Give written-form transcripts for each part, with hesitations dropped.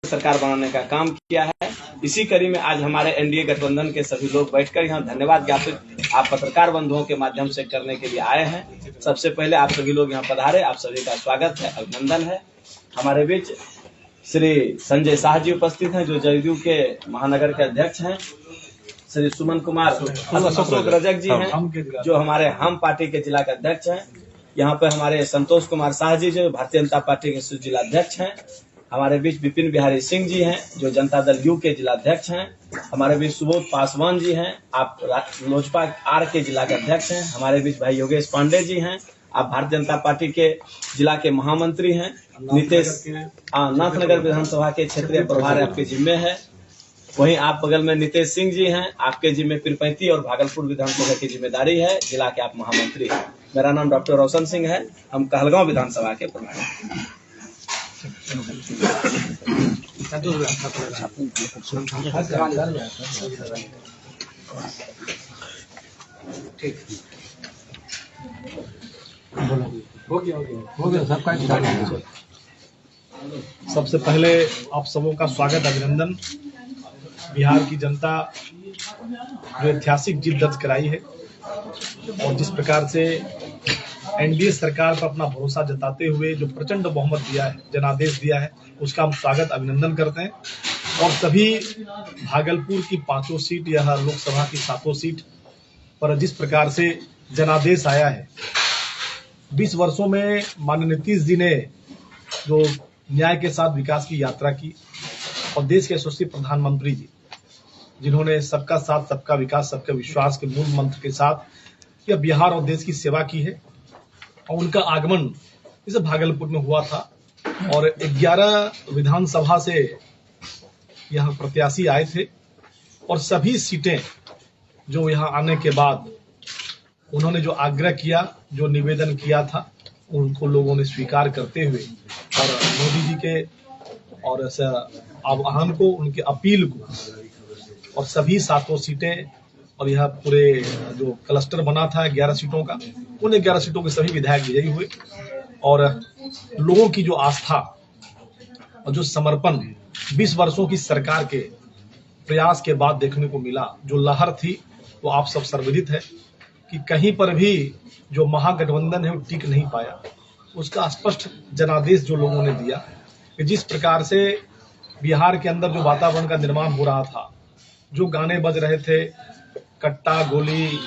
सरकार बनाने का काम किया है। इसी कड़ी में आज हमारे एनडीए गठबंधन के सभी लोग बैठकर यहाँ धन्यवाद ज्ञापित आप पत्रकार बंधुओं के माध्यम से करने के लिए आए हैं। सबसे पहले आप सभी लोग यहाँ पधारे, आप सभी का स्वागत है, अभिनंदन है। हमारे बीच श्री संजय शाह जी उपस्थित हैं, जो जदयू के महानगर के अध्यक्ष हैं। श्री सुमन कुमार अशोक रजक जी हैं, जो हमारे हम पार्टी के जिला के अध्यक्ष हैं। यहाँ पे हमारे संतोष कुमार शाह जी, जो भारतीय जनता पार्टी के जिला अध्यक्ष हैं। हमारे बीच विपिन बिहारी सिंह जी हैं, जो जनता दल यू के जिला अध्यक्ष हैं। हमारे बीच सुबोध पासवान जी हैं, आप लोजपा आर के जिला के अध्यक्ष हैं। हमारे बीच भाई योगेश पांडे जी हैं, आप भारतीय जनता पार्टी के जिला के महामंत्री हैं। नीतीश नाथनगर विधानसभा के क्षेत्रीय प्रभार आपके जिम्मे है। वहीं आप बगल में नीतीश सिंह जी हैं, आपके जिम्मे पीरपैंती और भागलपुर विधानसभा की जिम्मेदारी है, जिला के आप महामंत्री हैं। मेरा नाम डॉक्टर रोशन सिंह है, हम कहलगांव विधानसभा के प्रभारी हैं। सबसे पहले आप सबों का स्वागत, अभिनंदन। बिहार की जनता जो ऐतिहासिक जीत दर्ज कराई है और जिस प्रकार से एनडीए सरकार पर अपना भरोसा जताते हुए जो प्रचंड बहुमत दिया है, जनादेश दिया है, उसका हम स्वागत अभिनंदन करते हैं। और सभी भागलपुर की 5 सीट, यह लोकसभा की 7 सीट पर जिस प्रकार से जनादेश आया है, 20 वर्षों में माननीय नीतीश जी ने जो न्याय के साथ विकास की यात्रा की और देश के यशस्वी प्रधानमंत्री जी, जिन्होंने सबका साथ सबका विकास सबका विश्वास के मूल मंत्र के साथ यह बिहार और देश की सेवा की है। और उनका आगमन इस भागलपुर में हुआ था और 11 विधानसभा से यहाँ प्रत्याशी आए थे और सभी सीटें जो यहाँ आने के बाद उन्होंने जो आग्रह किया, जो निवेदन किया था, उनको लोगों ने स्वीकार करते हुए और मोदी जी के और आह्वान को, उनके अपील को और सभी 7 सीटें और यह पूरे जो क्लस्टर बना था 11 सीटों का, उन 11 सीटों के सभी विधायक विजयी हुए। और लोगों की जो आस्था और जो समर्पण 20 वर्षों की सरकार के प्रयास के बाद देखने को मिला, जो लहर थी, वो आप सब सर्वविदित है कि कहीं पर भी जो महागठबंधन है वो टिक नहीं पाया। उसका स्पष्ट जनादेश जो लोगों ने दिया कि जिस प्रकार से बिहार के अंदर जो वातावरण का निर्माण हो रहा था, जो गाने बज रहे थे, कट्टा गोली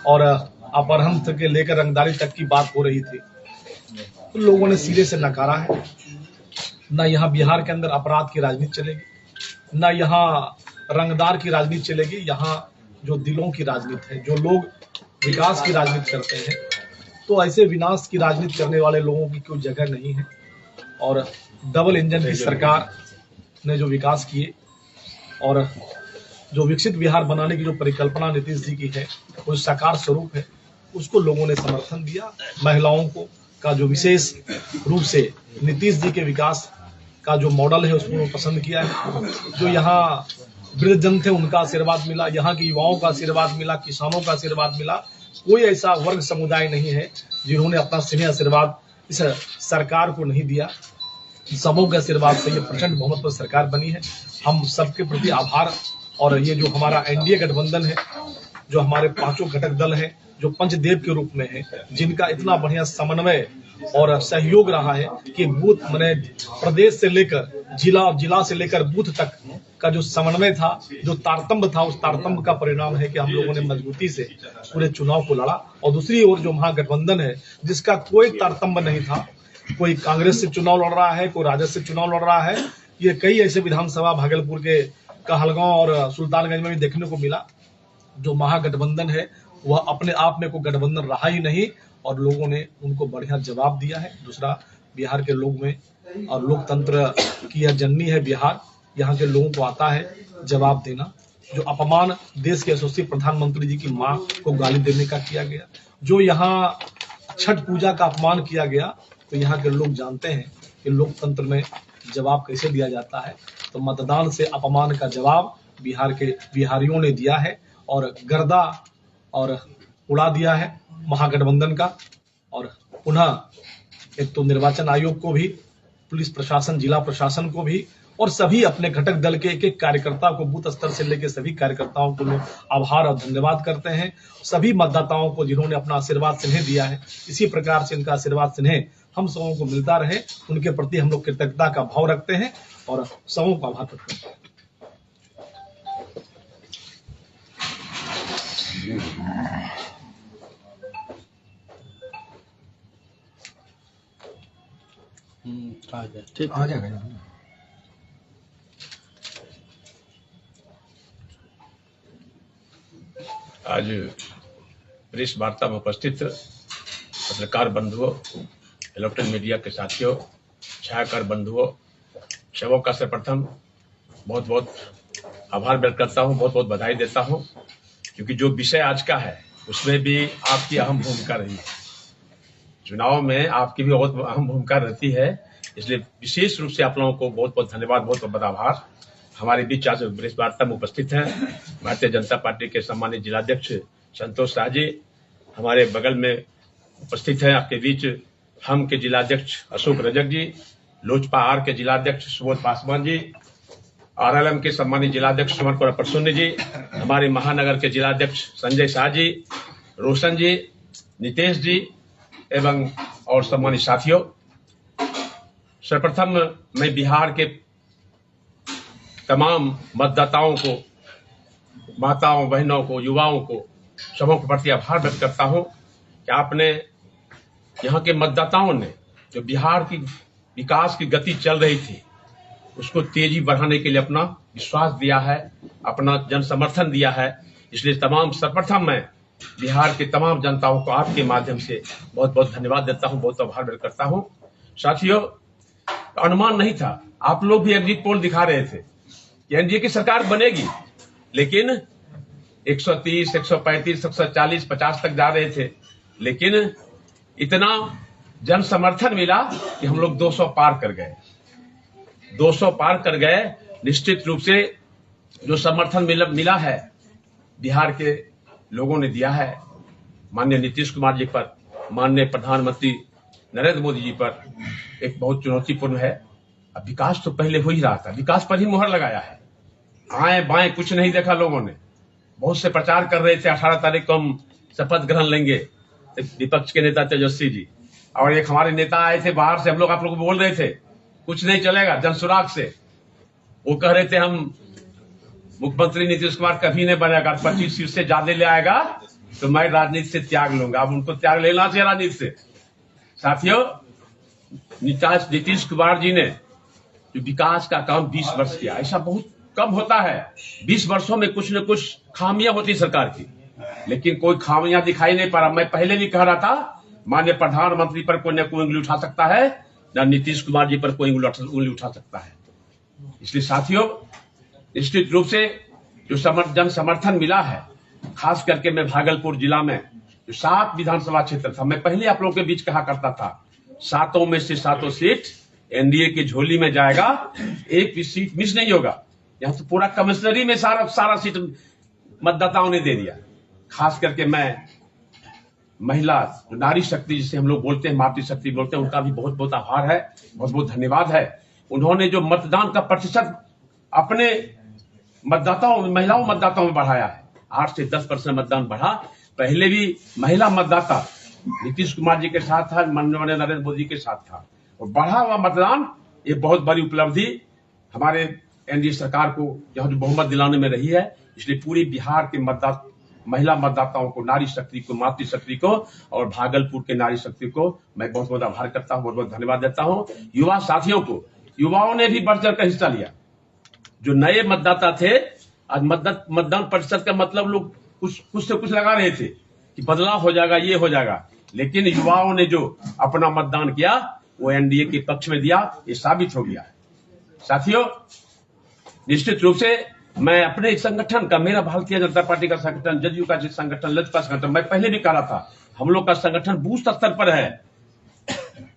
और अपहरण के लेकर रंगदारी तक की बात हो रही थी, तो लोगों ने सिरे से नकारा है। न यहाँ बिहार के अंदर अपराध की राजनीति चलेगी, न यहाँ रंगदार की राजनीति चलेगी। यहाँ जो दिलों की राजनीति है, जो लोग विकास की राजनीति करते हैं, तो ऐसे विनाश की राजनीति करने वाले लोगों की कोई जगह नहीं है। और डबल इंजन की सरकार ने जो विकास किए और जो विकसित बिहार बनाने की जो परिकल्पना नीतीश जी की है, वो साकार स्वरूप है, उसको लोगों ने समर्थन दिया। महिलाओं को का जो विशेष रूप से नीतीश जी के विकास का जो मॉडल है, उसको पसंद किया है। जो यहाँ वृद्ध जन थे, उनका आशीर्वाद मिला, यहाँ के युवाओं का आशीर्वाद मिला, किसानों का आशीर्वाद मिला। कोई ऐसा वर्ग समुदाय नहीं है जिन्होंने अपना स्नेह आशीर्वाद इस सरकार को नहीं दिया। सबों के आशीर्वाद से ये प्रचंड बहुमत पर सरकार बनी है। हम सबके प्रति आभार। और ये जो हमारा एनडीए गठबंधन है, जो हमारे 5 घटक दल हैं, जो पंचदेव के रूप में है, जिनका इतना बढ़िया समन्वय और सहयोग रहा है कि बूथ मैंने प्रदेश से लेकर जिला से लेकर बूथ तक का जो समन्वय था, जो तारतम्य था, उस तारतम्य का परिणाम है कि हम लोगों ने मजबूती से पूरे चुनाव को लड़ा। और दूसरी ओर जो महागठबंधन है, जिसका कोई तारतम्य नहीं था, कोई कांग्रेस से चुनाव लड़ रहा है, कोई राजद से चुनाव लड़ रहा है। ये कई ऐसे विधानसभा भागलपुर के कहलगांव और सुल्तानगंज में भी देखने को मिला। जो महागठबंधन है वह अपने आप में कोई गठबंधन रहा ही नहीं और लोगों ने उनको बढ़िया जवाब दिया है। दूसरा, बिहार के लोग में और लोकतंत्र की यह जननी है बिहार, यहाँ के लोगों को आता है जवाब देना। जो अपमान देश के यशस्वी प्रधानमंत्री जी की मां को गाली देने का किया गया, जो यहाँ छठ पूजा का अपमान किया गया, तो यहाँ के लोग जानते हैं कि लोकतंत्र में जवाब कैसे दिया जाता है। तो मतदान से अपमान का जवाब बिहार के बिहारियों ने दिया है और गर्दा और उड़ा दिया है महागठबंधन का। और पुनः एक तो निर्वाचन आयोग को भी, पुलिस प्रशासन, जिला प्रशासन को भी और सभी अपने घटक दल के एक एक कार्यकर्ता को बूथ स्तर से लेकर सभी कार्यकर्ताओं को लोग आभार और धन्यवाद करते हैं। सभी मतदाताओं को जिन्होंने अपना आशीर्वाद स्नेह दिया है, इसी प्रकार से इनका आशीर्वाद स्नेह हम सबों को मिलता रहे, उनके प्रति हम लोग कृतज्ञता का भाव रखते हैं और सबों का आभार करते हैं। ठीक आ जाएगा। आज प्रेस वार्ता में उपस्थित पत्रकार बंधुओं, इलेक्ट्रॉनिक मीडिया के साथियों, छायाकार बंधुओं, सबों का सर्वप्रथम बहुत बहुत आभार व्यक्त करता हूं, बहुत बहुत बधाई देता हूं, क्योंकि जो विषय आज का है उसमें भी आपकी अहम भूमिका रही है। चुनाव में आपकी भी बहुत अहम भूमिका रहती है, इसलिए विशेष रूप से आप लोगों को बहुत बहुत धन्यवाद, बहुत बहुत आभार। हमारे बीच आज प्रेस वार्ता में उपस्थित हैं भारतीय जनता पार्टी के सम्मानित जिलाध्यक्ष संतोष शाह जी, हमारे बगल में उपस्थित हैं आपके बीच हम के जिलाध्यक्ष अशोक रजक जी, लोजपा आर के जिलाध्यक्ष सुबोध पासवान जी, आरएलएम के सम्मानित जिलाध्यक्ष सुमन कुमार प्रसून जी, हमारे महानगर के जिलाध्यक्ष संजय शाह जी, रोशन जी, नितेश जी एवं और सम्मानित साथियों। सर्वप्रथम मैं बिहार के तमाम मतदाताओं को, माताओं बहनों को, युवाओं को, सबों के प्रति आभार व्यक्त करता हूं कि आपने, यहाँ के मतदाताओं ने जो बिहार की विकास की गति चल रही थी उसको तेजी बढ़ाने के लिए अपना विश्वास दिया है, अपना जन समर्थन दिया है। इसलिए तमाम सर्वप्रथम मैं बिहार के तमाम जनताओं को आपके माध्यम से बहुत बहुत धन्यवाद देता हूं, बहुत आभार व्यक्त करता हूं। साथियों, अनुमान नहीं था, आप लोग भी एग्जिट पोल दिखा रहे थे कि एनडीए की सरकार बनेगी, लेकिन 130, 135, 140, 50 तक जा रहे थे, लेकिन इतना जन समर्थन मिला कि हम लोग 200 पार कर गए। 200 पार कर गए। निश्चित रूप से जो समर्थन मिला है बिहार के लोगों ने दिया है माननीय नीतीश कुमार जी पर, माननीय प्रधानमंत्री नरेंद्र मोदी जी पर, एक बहुत चुनौतीपूर्ण है। अब विकास तो पहले हो ही रहा था, विकास पर ही मुहर लगाया है, आए बाएं कुछ नहीं देखा लोगों ने। बहुत से प्रचार कर रहे थे 18 तारीख को हम शपथ ग्रहण लेंगे, विपक्ष के नेता तेजस्वी जी, और एक हमारे नेता आए थे बाहर से, हम लोग आप लोग बोल रहे थे कुछ नहीं चलेगा जनसुराग से। वो कह रहे थे हम मुख्यमंत्री नीतीश कुमार कभी नहीं बनेगा, 25 सीट से ज्यादा ले आएगा तो मैं राजनीति से त्याग लूंगा। अब उनको त्याग लेना चाहिए राजनीति से। साथियों, नीतीश कुमार जी ने जो विकास का काम 20 वर्ष किया, ऐसा बहुत कम होता है। 20 वर्षों में कुछ न कुछ खामियां होती सरकार की, लेकिन कोई खामियां दिखाई नहीं पा रहा। मैं पहले भी कह रहा था माननीय प्रधानमंत्री पर कोई न कोई उंगली उठा सकता है, न नीतीश कुमार जी पर कोई उंगली उठा सकता है। इसलिए साथियों, निश्चित रूप से जो जन समर्थन मिला है, खास करके मैं भागलपुर जिला में जो 7 विधानसभा क्षेत्र था, मैं पहले आप लोगों के बीच कहा करता था 7 में से 7 सीट एनडीए की झोली में जाएगा, एक भी सीट मिस नहीं होगा। यहाँ तो पूरा कमिश्नरी में सारा सीट मतदाताओं ने दे दिया। खास करके मैं महिला नारी शक्ति जिसे हम लोग बोलते हैं, मातृ शक्ति बोलते हैं, उनका भी बहुत बहुत आभार है, बहुत बहुत धन्यवाद है। उन्होंने जो मतदान का प्रतिशत अपने महिलाओं मतदाताओं में बढ़ाया है, 8 से 10% मतदान बढ़ा। पहले भी महिला मतदाता नीतीश कुमार जी के साथ था, माननीय नरेंद्र मोदी के साथ था, और बढ़ा हुआ मतदान ये बहुत बड़ी उपलब्धि हमारे एनडीए सरकार को यहाँ जो बहुमत दिलाने में रही है। इसलिए पूरी बिहार के महिला मतदाताओं को, नारी शक्ति को, मातृ शक्ति को और भागलपुर के नारी शक्ति को मैं बहुत बहुत आभार करता हूँ, बहुत बहुत धन्यवाद देता हूँ। युवा साथियों को, युवाओं ने भी बढ़ चढ़ कर हिस्सा लिया। जो नए मतदाता थे, आज मतदान प्रतिशत का मतलब लोग कुछ से कुछ लगा रहे थे कि बदलाव हो जाएगा, ये हो जाएगा, लेकिन युवाओं ने जो अपना मतदान किया वो एनडीए के पक्ष में दिया, ये साबित हो गया है। साथियों, निश्चित रूप से मैं अपने संगठन का, मेरा भारतीय जनता पार्टी का संगठन, जदयू का संगठन, लोजपा संगठन, मैं पहले भी कह रहा था हम लोग का संगठन बूथ स्तर पर है,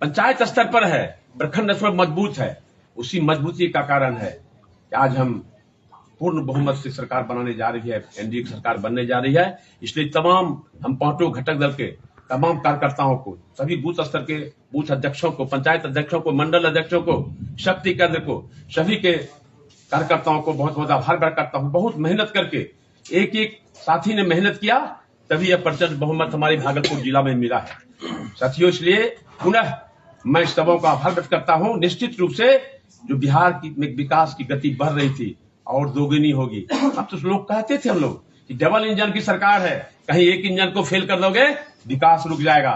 पंचायत स्तर पर है, प्रखंड स्तर मजबूत है। उसी मजबूती का कारण है कि आज हम पूर्ण बहुमत से सरकार बनाने जा रही है, एनडीए की सरकार बनने जा रही है। इसलिए तमाम हम 5 घटक दल के तमाम कार्यकर्ताओं को, सभी बूथ स्तर के बूथ अध्यक्षों को, पंचायत अध्यक्षों को, मंडल अध्यक्षों को, शक्ति केंद्र को, सभी के कार्यकर्ताओं को बहुत बहुत आभार व्यक्त करता हूं। बहुत मेहनत करके एक एक साथी ने मेहनत किया, तभी यह प्रचंड बहुमत हमारे भागलपुर जिला में मिला है। साथियों, इसलिए पुनः मैं सबों का आभार व्यक्त करता हूं। निश्चित रूप से जो बिहार की विकास की गति बढ़ रही थी और दोगुनी होगी। अब तो लोग कहते थे हम लोग कि डबल इंजन की सरकार है, कहीं एक इंजन को फेल कर दोगे विकास रुक जाएगा।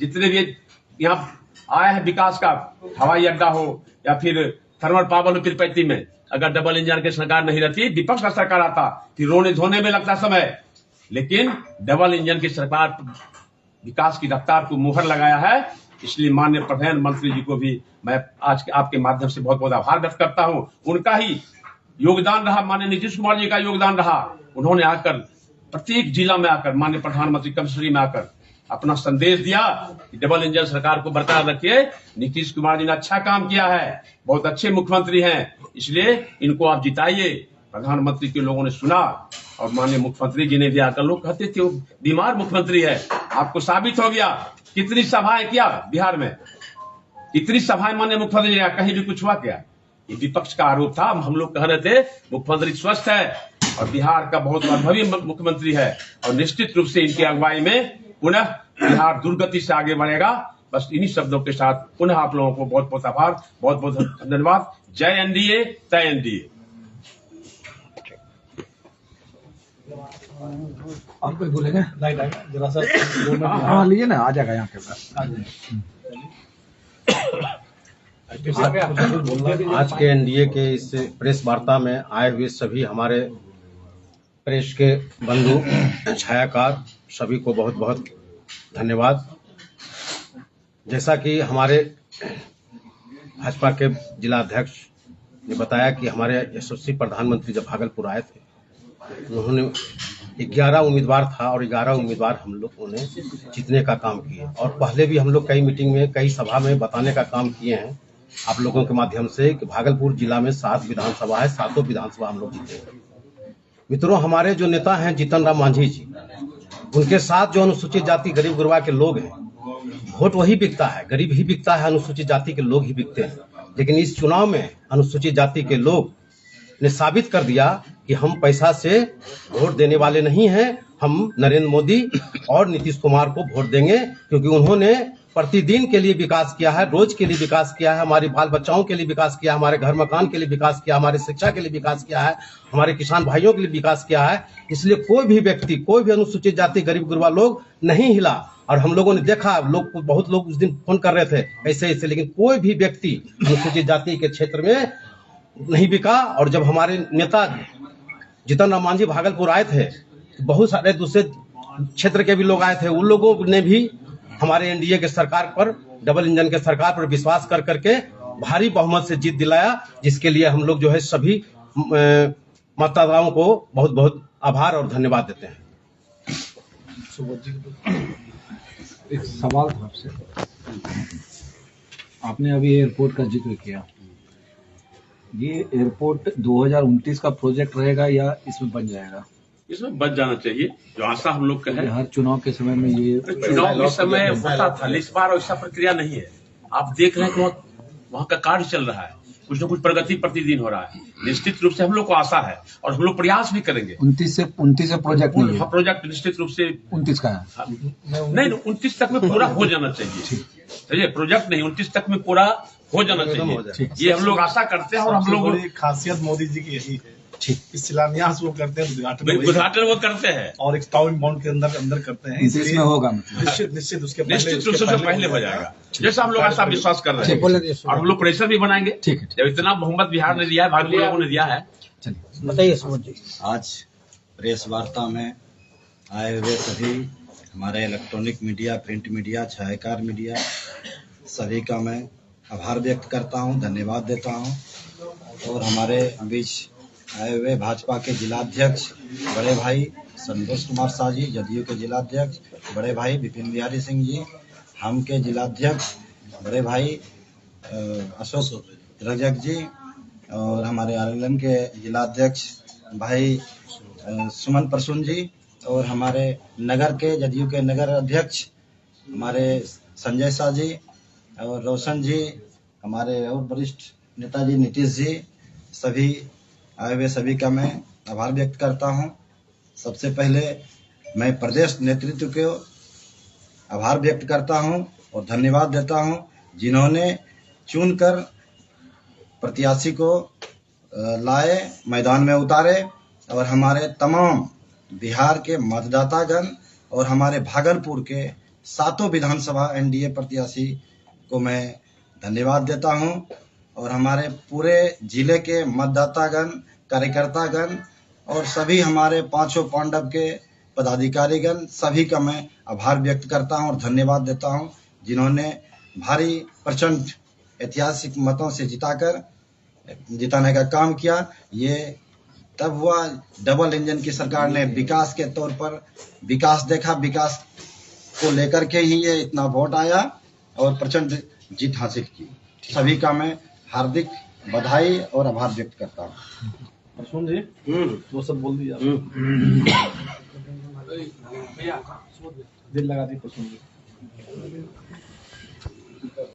जितने भी यहाँ आया है विकास का, हवाई अड्डा हो या फिर थर्मल पावर हो तिरुपति में, अगर डबल इंजन की सरकार नहीं रहती, विपक्ष का सरकार आता, फिर रोने धोने में लगता समय। लेकिन डबल इंजन की सरकार विकास की रफ्तार को मुहर लगाया है। इसलिए माननीय प्रधानमंत्री जी को भी मैं आज के आपके माध्यम से बहुत बहुत आभार व्यक्त करता हूं। उनका ही योगदान रहा, माननीय नीतीश कुमार जी का योगदान रहा। उन्होंने आकर प्रत्येक जिला में आकर माननीय प्रधानमंत्री कमिश्नरी में आकर अपना संदेश दिया कि डबल इंजन सरकार को बरकरार रखिए। नीतीश कुमार जी ने अच्छा काम किया है, बहुत अच्छे मुख्यमंत्री हैं, इसलिए इनको आप जिताइए। प्रधानमंत्री के लोगों ने सुना और माननीय मुख्यमंत्री जी ने भी आकर, लोग कहते थे वो बीमार मुख्यमंत्री है, आपको साबित हो गया। कितनी सभाएं किया बिहार में, कितनी सभाएं माननीय मुख्यमंत्री ने, कहीं भी कुछ हुआ क्या? ये विपक्ष का आरोप था। हम लोग कह रहे थे मुख्यमंत्री स्वस्थ है और बिहार का बहुत अनुभवी मुख्यमंत्री है और निश्चित रूप से इनकी अगुवाई में पुनः बिहार दुर्गति से आगे बढ़ेगा। बस इन्हीं शब्दों के साथ पुनः आप लोगों को बहुत बहुत आभार, बहुत बहुत धन्यवाद। जय एनडीए, तय एनडीए। आप कोई बोलेंगे? नहीं जरा सा हाँ लीजिए ना, आ जाएगा यहाँ के पास। आज के एनडीए के इस प्रेस वार्ता में आए हुए सभी हमारे प्रेस के बंधु, छायाकार, सभी को बहुत बहुत धन्यवाद। जैसा कि हमारे भाजपा के जिला अध्यक्ष ने बताया कि हमारे यशस्वी प्रधानमंत्री जब भागलपुर आए थे, उन्होंने 11 उम्मीदवार था और 11 उम्मीदवार हम लोगों ने जीतने का काम किए। और पहले भी हम लोग कई मीटिंग में, कई सभा में बताने का काम किए हैं आप लोगों के माध्यम से कि भागलपुर जिला में 7 विधानसभा है, 7 विधानसभा हम लोग जीते। मित्रों, हमारे जो नेता हैं जीतन राम मांझी जी, उनके साथ जो अनुसूचित जाति गरीब गुरबा के लोग हैं, वोट वही बिकता है, गरीब ही बिकता है, अनुसूचित जाति के लोग ही बिकते हैं। लेकिन इस चुनाव में अनुसूचित जाति के लोग ने साबित कर दिया कि हम पैसा से वोट देने वाले नहीं हैं। हम नरेंद्र मोदी और नीतीश कुमार को वोट देंगे, क्योंकि उन्होंने प्रतिदिन के लिए विकास किया है, रोज के लिए विकास किया है, हमारे बाल बच्चाओं के लिए विकास किया, हमारे घर मकान के लिए विकास किया, हमारे शिक्षा के लिए विकास किया है, हमारे किसान भाइयों के लिए विकास किया है। इसलिए कोई भी व्यक्ति, कोई भी अनुसूचित जाति गरीब गुरबा लोग नहीं हिला। और हम लोगों ने देखा, बहुत लोग उस दिन फोन कर रहे थे ऐसे ऐसे, लेकिन कोई भी व्यक्ति अनुसूचित जाति के क्षेत्र में नहीं बिका। और जब हमारे नेता जीतन राम मांझी भागलपुर आए थे, तो बहुत सारे दूसरे क्षेत्र के भी लोग आए थे, उन लोगों ने भी हमारे एनडीए के सरकार पर, डबल इंजन के सरकार पर विश्वास कर करके भारी बहुमत से जीत दिलाया, जिसके लिए हम लोग जो है सभी मतदाताओं को बहुत बहुत आभार और धन्यवाद देते हैं। एक सवाल था आपसे, आपने अभी एयरपोर्ट का जिक्र किया, ये एयरपोर्ट 2029 का प्रोजेक्ट रहेगा या इसमें बन जाएगा? इसमें बच जाना चाहिए, जो आशा हम लोग का है। हर चुनाव के समय में ये चुनाव के समय होता था, इस बार ऐसा प्रक्रिया नहीं है। आप देख रहे हैं कि वहाँ का कार्य चल रहा है, कुछ न कुछ प्रगति प्रतिदिन हो रहा है। निश्चित रूप से हम लोग को आशा है और हम लोग प्रयास भी करेंगे। 29 से प्रोजेक्ट नहीं है? प्रोजेक्ट निश्चित रूप से 29 का है। नहीं, 29 तक में पूरा हो जाना चाहिए। प्रोजेक्ट नहीं, 29 तक में पूरा हो जाना चाहिए, ये हम लोग आशा करते हैं। और हम लोग बड़ी खासियत मोदी जी की यही है, इस शिलान्यास वो करते हैं, उद्घाटन वो करते हैं और एक टाउन बाउंड के अंदर करते हैं। इसमें होगा निश्चित उसके निश्चित रूप से पहले हो जाएगा, जैसा हम लोग ऐसा विश्वास कर रहे हैं। और हम लोग प्रेशर भी बनाएंगे। ठीक है, जब इतना बहुमत बिहार ने दिया है, भागलपुर लोगों ने दिया है। चलिए बताइए सुमन जी। आज प्रेस वार्ता में आए हुए सभी हमारे इलेक्ट्रॉनिक मीडिया, प्रिंट मीडिया, छायाकार मीडिया, सभी का मैं आभार व्यक्त करता हूं, धन्यवाद देता हूं। और हमारे बीच आए हुए भाजपा के जिलाध्यक्ष बड़े भाई संतोष कुमार शाह जी, जदयू के जिलाध्यक्ष बड़े भाई विपिन बिहारी सिंह जी, हम के जिलाध्यक्ष बड़े भाई अशोक रजक जी, और हमारे आरएलएम के जिलाध्यक्ष भाई सुमन प्रसून जी, और हमारे नगर के जदयू के नगर अध्यक्ष हमारे संजय शाह जी, और रोशन जी, हमारे और वरिष्ठ नेताजी नीतीश जी, सभी आए हुए सभी का मैं आभार व्यक्त करता हूं। सबसे पहले मैं प्रदेश नेतृत्व को आभार व्यक्त करता हूं और धन्यवाद देता हूं, जिन्होंने चुनकर प्रत्याशी को लाए, मैदान में उतारे और हमारे तमाम बिहार के मतदातागण और हमारे भागलपुर के 7 विधानसभा एनडीए प्रत्याशी को मैं धन्यवाद देता हूं और हमारे पूरे जिले के मतदातागण, कार्यकर्तागण और सभी हमारे 5 पांडव के पदाधिकारीगण सभी का मैं आभार व्यक्त करता हूं और धन्यवाद देता हूं, जिन्होंने भारी प्रचंड ऐतिहासिक मतों से जिताने का काम किया। ये तब हुआ डबल इंजन की सरकार ने विकास के तौर पर विकास देखा, विकास को लेकर के ही ये इतना वोट आया और प्रचंड जीत हासिल की। सभी का मैं हार्दिक बधाई और आभार व्यक्त करता हूँ। सुन जी वो सब बोल दिया, दिल लगा दी।